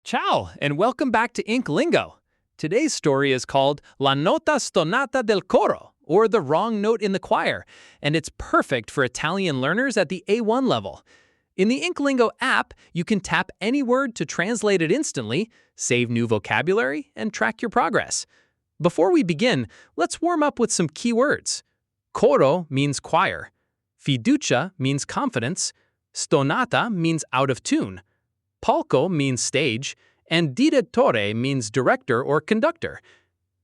Ciao, and welcome back to InkLingo. Today's story is called La Nota Stonata del Coro, or The Wrong Note in the Choir, and it's perfect for Italian learners at the A1 level. In the InkLingo app, you can tap any word to translate it instantly, save new vocabulary, and track your progress. Before we begin, let's warm up with some key words. Coro means choir. Fiducia means confidence. Stonata means out of tune. Palco means stage, and direttore means director or conductor.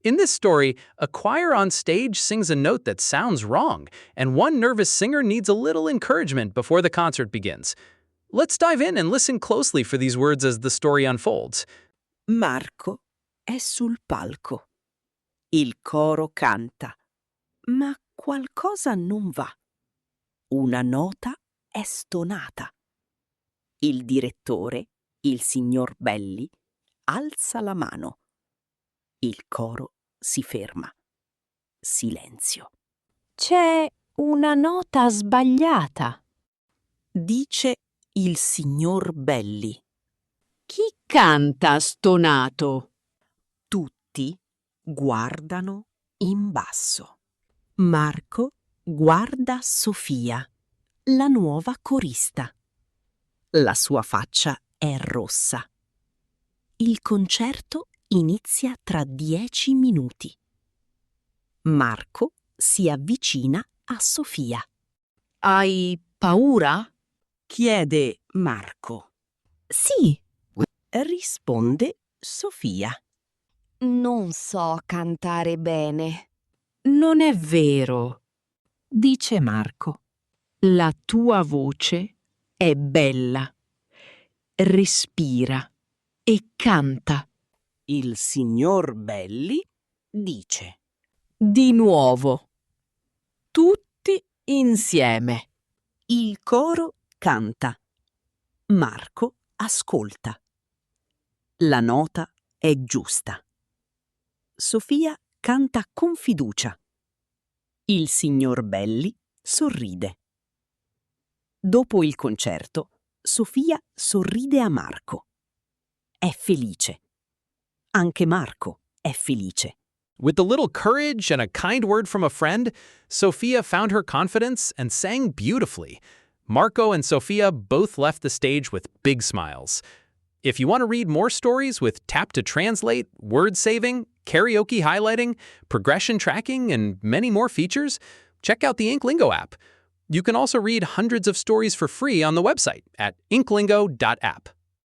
In this story, a choir on stage sings a note that sounds wrong, and one nervous singer needs a little encouragement before the concert begins. Let's dive in and listen closely for these words as the story unfolds. Marco è sul palco. Il coro canta, ma qualcosa non va. Una nota è stonata. Il direttore, il signor Belli, alza la mano. Il coro si ferma. Silenzio. C'è una nota sbagliata. Dice il signor Belli. Chi canta stonato? Tutti guardano in basso. Marco guarda Sofia, la nuova corista. La sua faccia è rossa. Il concerto inizia tra 10 minuti. Marco si avvicina a Sofia. Hai paura? Chiede Marco. Sì. Risponde Sofia. Non so cantare bene. Non è vero, dice Marco. La tua voce è bella. Respira e canta. Il signor Belli dice. Di nuovo. Tutti insieme. Il coro canta. Marco ascolta. La nota è giusta. Sofia canta con fiducia. Il signor Belli sorride. Dopo il concerto, Sofia sorride a Marco. È felice. Anche Marco è felice. With a little courage and a kind word from a friend, Sophia found her confidence and sang beautifully. Marco and Sophia both left the stage with big smiles. If you want to read more stories with tap to translate, word saving, karaoke highlighting, progression tracking, and many more features, check out the InkLingo app. You can also read hundreds of stories for free on the website at inklingo.app.